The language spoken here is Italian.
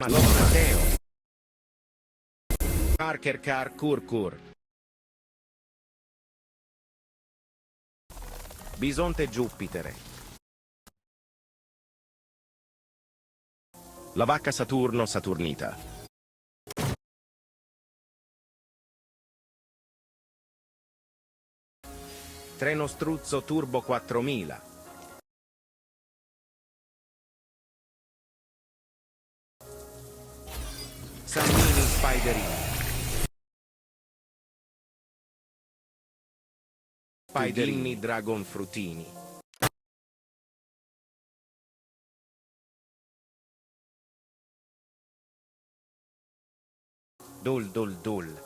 Matteo. Parker Car Cur. Bisonte Giupitere. La vacca Saturno Saturnita. Treno Struzzo Turbo 4000. Sammini Spiderini. Spiderini Dragon Frutini. Dol.